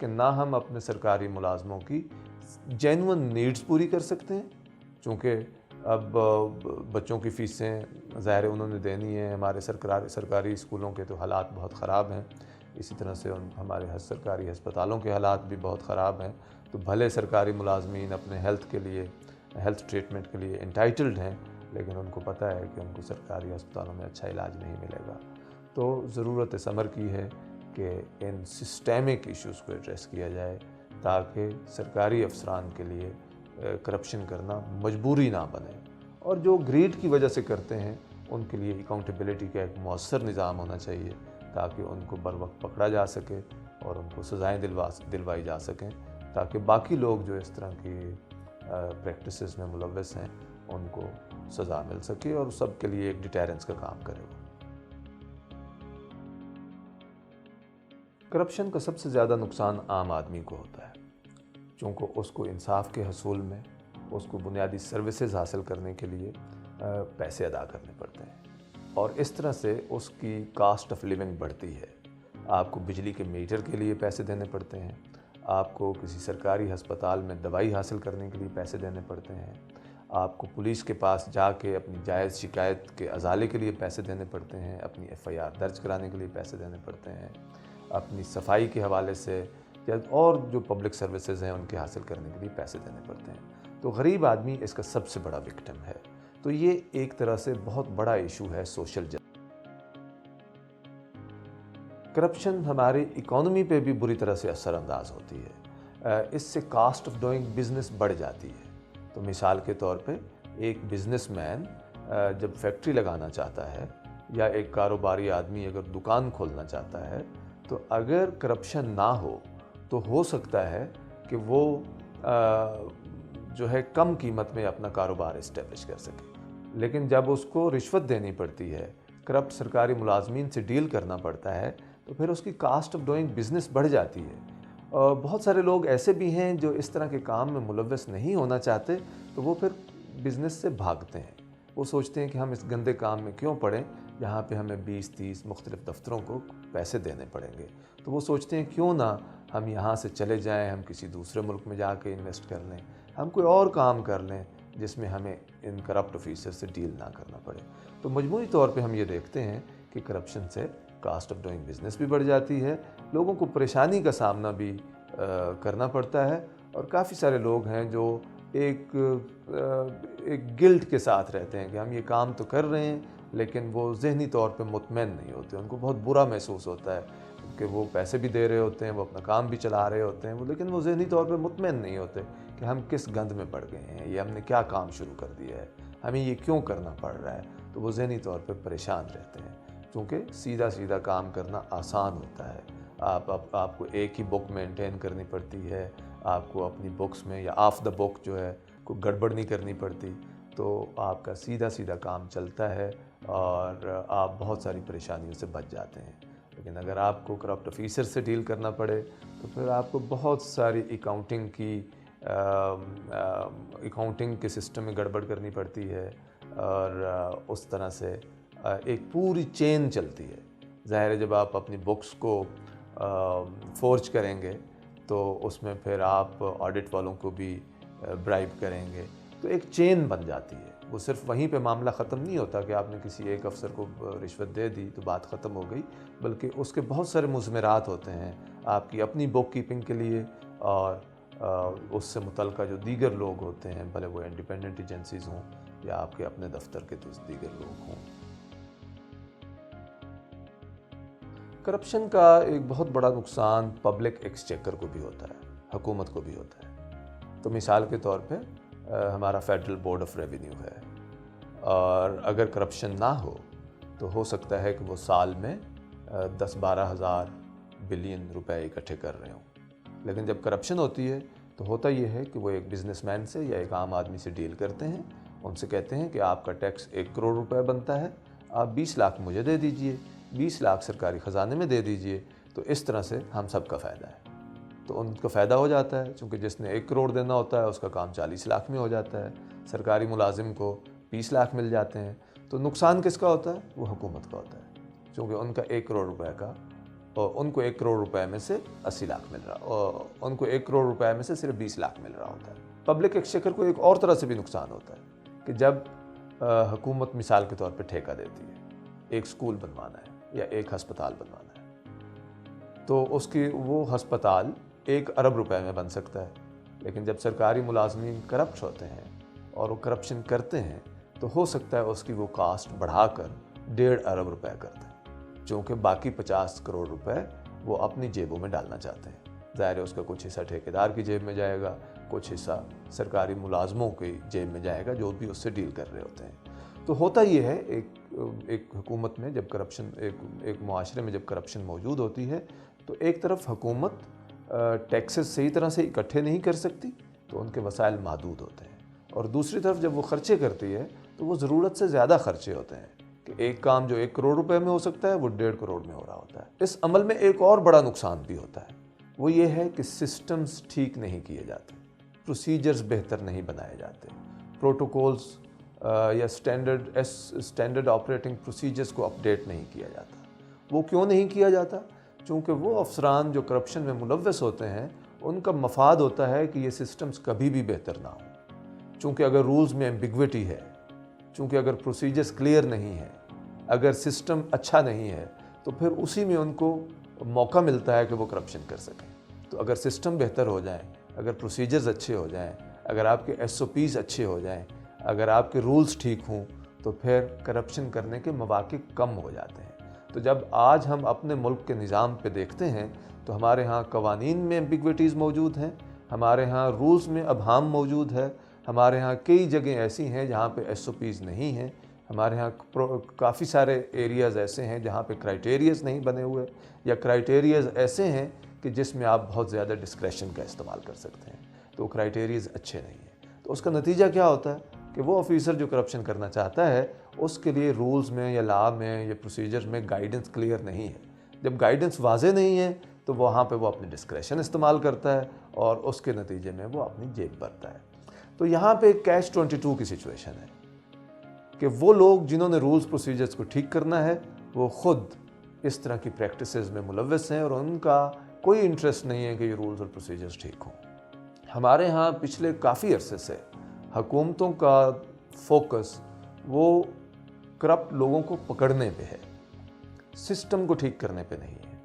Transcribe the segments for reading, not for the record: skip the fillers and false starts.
کہ نہ ہم اپنے سرکاری ملازموں کی جینون نیڈز پوری کر سکتے ہیں، چونکہ اب بچوں کی فیسیں ظاہر انہوں نے دینی ہیں، ہمارے سرکاری اسکولوں کے تو حالات بہت خراب ہیں، اسی طرح سے ہمارے سرکاری ہسپتالوں کے حالات بھی بہت خراب ہیں، تو بھلے سرکاری ملازمین اپنے ہیلتھ ٹریٹمنٹ کے لیے انٹائٹلڈ ہیں، لیکن ان کو پتہ ہے کہ ان کو سرکاری ہسپتالوں میں اچھا علاج نہیں ملے گا۔ تو ضرورت ثمر کی ہے کہ ان سسٹیمک ایشوز کو ایڈریس کیا جائے تاکہ سرکاری افسران کے لیے کرپشن کرنا مجبوری نہ بنے، اور جو گریڈ کی وجہ سے کرتے ہیں ان کے لیے اکاؤنٹیبلٹی کا ایک مؤثر نظام ہونا چاہیے تاکہ ان کو بر وقت پکڑا جا سکے اور ان کو سزائیں دلوائی جا سکیں، تاکہ باقی لوگ جو اس طرح کی پریکٹسز میں ملوث ہیں ان کو سزا مل سکے اور سب کے لیے ایک ڈیٹیرنس کا کام کرے۔ کرپشن کا سب سے زیادہ نقصان عام آدمی کو ہوتا ہے، چونکہ اس کو انصاف کے حصول میں اس کو بنیادی سروسز حاصل کرنے کے لیے پیسے ادا کرنے پڑتے ہیں، اور اس طرح سے اس کی کاسٹ آف لیونگ بڑھتی ہے۔ آپ کو بجلی کے میٹر کے لیے پیسے دینے پڑتے ہیں، آپ کو کسی سرکاری ہسپتال میں دوائی حاصل کرنے کے لیے پیسے دینے پڑتے ہیں، آپ کو پولیس کے پاس جا کے اپنی جائز شکایت کے ازالے کے لیے پیسے دینے پڑتے ہیں، اپنی FIR درج کرانے کے لیے پیسے دینے پڑتے ہیں، اپنی صفائی کے حوالے سے یا اور جو پبلک سروسز ہیں ان کے حاصل کرنے کے لیے پیسے دینے پڑتے ہیں۔ تو غریب آدمی اس کا سب سے بڑا وکٹم ہے۔ تو یہ ایک طرح سے بہت بڑا ایشو ہے سوشل جسٹس۔ کرپشن ہماری اکانومی پہ بھی بری طرح سے اثر انداز ہوتی ہے، اس سے کاسٹ آف ڈوئنگ بزنس بڑھ جاتی ہے۔ تو مثال کے طور پہ ایک بزنس مین جب فیکٹری لگانا چاہتا ہے یا ایک کاروباری آدمی اگر دکان کھولنا چاہتا ہے، تو اگر کرپشن نہ ہو سکتا ہے کہ وہ جو ہے کم قیمت میں اپنا کاروبار اسٹیبلش کر سکے، لیکن جب اس کو رشوت دینی پڑتی ہے، کرپٹ سرکاری ملازمین سے ڈیل کرنا پڑتا ہے، تو پھر اس کی کاسٹ آف ڈوئنگ بزنس بڑھ جاتی ہے۔ بہت سارے لوگ ایسے بھی ہیں جو اس طرح کے کام میں ملوث نہیں ہونا چاہتے، تو وہ پھر بزنس سے بھاگتے ہیں۔ وہ سوچتے ہیں کہ ہم اس گندے کام میں کیوں پڑیں، یہاں پہ ہمیں 20-30 مختلف دفتروں کو پیسے دینے پڑیں گے، تو وہ سوچتے ہیں کیوں نہ ہم یہاں سے چلے جائیں، ہم کسی دوسرے ملک میں جا کے انویسٹ کر لیں، ہم کوئی اور کام کر لیں جس میں ہمیں ان کرپٹ آفیسر سے ڈیل نہ کرنا پڑے۔ تو مجموعی طور پہ ہم یہ دیکھتے ہیں کہ کرپشن سے کاسٹ آف ڈوئنگ بزنس بھی بڑھ جاتی ہے، لوگوں کو پریشانی کا سامنا بھی کرنا پڑتا ہے، اور کافی سارے لوگ ہیں جو ایک گلٹ کے ساتھ رہتے ہیں کہ ہم یہ کام تو کر رہے ہیں، لیکن وہ ذہنی طور پہ مطمئن نہیں ہوتے، ان کو بہت برا محسوس ہوتا ہے کہ وہ پیسے بھی دے رہے ہوتے ہیں، وہ اپنا کام بھی چلا رہے ہوتے ہیں، لیکن وہ ذہنی طور پہ مطمئن نہیں ہوتے کہ ہم کس گند میں پڑ گئے ہیں، یہ ہم نے کیا کام شروع کر دیا ہے، ہمیں یہ کیوں کرنا پڑ رہا ہے۔ تو وہ ذہنی طور پہ پریشان رہتے ہیں، کیونکہ سیدھا کام کرنا آسان ہوتا ہے۔ آپ کو ایک ہی بک مینٹین کرنی پڑتی ہے، آپ کو اپنی بکس میں یا آف دا بک جو ہے کوئی گڑبڑ نہیں کرنی پڑتی، تو آپ کا سیدھا کام چلتا ہے اور آپ بہت ساری پریشانیوں سے بچ جاتے ہیں۔ لیکن اگر آپ کو کرپٹ آفیسر سے ڈیل کرنا پڑے تو پھر آپ کو بہت ساری اکاؤنٹنگ کے سسٹم میں گڑبڑ کرنی پڑتی ہے، اور اس طرح سے ایک پوری چین چلتی ہے۔ ظاہر ہے جب آپ اپنی بکس کو فورج کریں گے تو اس میں پھر آپ آڈٹ والوں کو بھی برائب کریں گے، تو ایک چین بن جاتی ہے۔ وہ صرف وہیں پہ معاملہ ختم نہیں ہوتا کہ آپ نے کسی ایک افسر کو رشوت دے دی تو بات ختم ہو گئی، بلکہ اس کے بہت سارے مضمرات ہوتے ہیں آپ کی اپنی بک کیپنگ کے لیے، اور اس سے متعلقہ جو دیگر لوگ ہوتے ہیں، بھلے وہ انڈیپینڈنٹ ایجنسیز ہوں یا آپ کے اپنے دفتر کے دیگر لوگ ہوں۔ کرپشن کا ایک بہت بڑا نقصان پبلک ایکسچیکر کو بھی ہوتا ہے، حکومت کو بھی ہوتا ہے۔ تو مثال کے طور پہ ہمارا فیڈرل بورڈ آف ریونیو ہے، اور اگر کرپشن نہ ہو سکتا ہے کہ وہ سال میں 10-12 ہزار بلین روپے اکٹھے کر رہے ہوں، لیکن جب کرپشن ہوتی ہے تو ہوتا یہ ہے کہ وہ ایک بزنس مین سے یا ایک عام آدمی سے ڈیل کرتے ہیں، ان سے کہتے ہیں کہ آپ کا ٹیکس 1 کروڑ روپے بنتا ہے، آپ 20 لاکھ مجھے دے دیجئے، 20 لاکھ سرکاری خزانے میں دے دیجئے، تو اس طرح سے ہم سب کا فائدہ ہے۔ تو ان کا فائدہ ہو جاتا ہے، چونکہ جس نے 1 کروڑ دینا ہوتا ہے اس کا کام 40 لاکھ میں ہو جاتا ہے، سرکاری ملازم کو 20 لاکھ مل جاتے ہیں۔ تو نقصان کس کا ہوتا ہے؟ وہ حکومت کا ہوتا ہے، چونکہ ان کا 1 کروڑ روپے کا اور ان کو 1 کروڑ روپے میں سے 80 لاکھ مل رہا، اور ان کو 1 کروڑ روپے میں سے صرف 20 لاکھ مل رہا ہوتا ہے۔ پبلک ایکسچیکر کو ایک اور طرح سے بھی نقصان ہوتا ہے کہ جب حکومت مثال کے طور پہ ٹھیکہ دیتی ہے، ایک سکول بنوانا ہے یا ایک ہسپتال بنوانا ہے، تو اس کی وہ ہسپتال 1 ارب روپے میں بن سکتا ہے، لیکن جب سرکاری ملازمین کرپٹ ہوتے ہیں اور وہ کرپشن کرتے ہیں تو ہو سکتا ہے اس کی وہ کاسٹ بڑھا کر 1.5 ارب روپے کر دیں، چونکہ باقی 50 کروڑ روپے وہ اپنی جیبوں میں ڈالنا چاہتے ہیں۔ ظاہر ہے اس کا کچھ حصہ ٹھیکیدار کی جیب میں جائے گا، کچھ حصہ سرکاری ملازموں کی جیب میں جائے گا جو بھی اس سے ڈیل کر رہے ہوتے ہیں۔ تو ہوتا یہ ہے ایک حکومت میں جب کرپشن، ایک معاشرے میں جب کرپشن موجود ہوتی ہے تو ایک طرف حکومت ٹیکسز صحیح طرح سے اکٹھے نہیں کر سکتی تو ان کے وسائل محدود ہوتے ہیں، اور دوسری طرف جب وہ خرچے کرتی ہے تو وہ ضرورت سے زیادہ خرچے ہوتے ہیں کہ ایک کام جو 1 کروڑ روپے میں ہو سکتا ہے وہ 1.5 کروڑ میں ہو رہا ہوتا ہے۔ اس عمل میں ایک اور بڑا نقصان بھی ہوتا ہے، وہ یہ ہے کہ سسٹمز ٹھیک نہیں کیے جاتے، پروسیجرز بہتر نہیں بنائے جاتے، پروٹوکولز یا اسٹینڈرڈ آپریٹنگ پروسیجرز کو اپڈیٹ نہیں کیا جاتا۔ وہ کیوں نہیں کیا جاتا؟ چونکہ وہ افسران جو کرپشن میں ملوث ہوتے ہیں ان کا مفاد ہوتا ہے کہ یہ سسٹمز کبھی بھی بہتر نہ ہوں، چونکہ اگر رولز میں ایمبیگوٹی ہے، چونکہ اگر پروسیجرز کلیئر نہیں ہیں، اگر سسٹم اچھا نہیں ہے تو پھر اسی میں ان کو موقع ملتا ہے کہ وہ کرپشن کر سکیں۔ تو اگر سسٹم بہتر ہو جائیں، اگر پروسیجرز اچھے ہو جائیں، اگر آپ کے SOPs اچھے ہو جائیں، اگر آپ کے رولز ٹھیک ہوں تو پھر کرپشن کرنے کے مواقع کم ہو جاتے ہیں۔ تو جب آج ہم اپنے ملک کے نظام پہ دیکھتے ہیں تو ہمارے ہاں قوانین میں ایمبیگوٹیز موجود ہیں، ہمارے ہاں رولز میں ابہام موجود ہے، ہمارے ہاں کئی جگہیں ایسی ہیں جہاں پہ SOPs نہیں ہیں، ہمارے ہاں کافی سارے ایریاز ایسے ہیں جہاں پہ کرائٹیریاز نہیں بنے ہوئے، یا کرائٹیریاز ایسے ہیں کہ جس میں آپ بہت زیادہ ڈسکریشن کا استعمال کر سکتے ہیں، تو کرائٹیریاز اچھے نہیں ہیں۔ تو اس کا نتیجہ کیا ہوتا ہے کہ وہ آفیسر جو کرپشن کرنا چاہتا ہے اس کے لیے رولز میں یا لا میں یا پروسیجر میں گائیڈنس کلیئر نہیں ہے۔ جب گائیڈنس واضح نہیں ہے تو وہاں پہ وہ اپنی ڈسکریشن استعمال کرتا ہے اور اس کے نتیجے میں وہ اپنی جیب بھرتا ہے۔ تو یہاں پہ کیچ 22 کی سچویشن ہے کہ وہ لوگ جنہوں نے رولز پروسیجرز کو ٹھیک کرنا ہے وہ خود اس طرح کی پریکٹسز میں ملوث ہیں اور ان کا کوئی انٹرسٹ نہیں ہے کہ یہ رولز اور پروسیجرز ٹھیک ہوں۔ ہمارے ہاں پچھلے کافی عرصے سے حکومتوں کا فوکس وہ کرپٹ لوگوں کو پکڑنے پہ ہے، سسٹم کو ٹھیک کرنے پہ نہیں ہے۔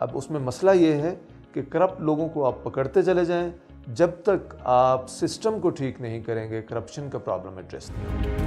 اب اس میں مسئلہ یہ ہے کہ کرپٹ لوگوں کو آپ پکڑتے چلے جائیں، جب تک آپ سسٹم کو ٹھیک نہیں کریں گے کرپشن کا پرابلم ایڈریس نہیں ہوگا۔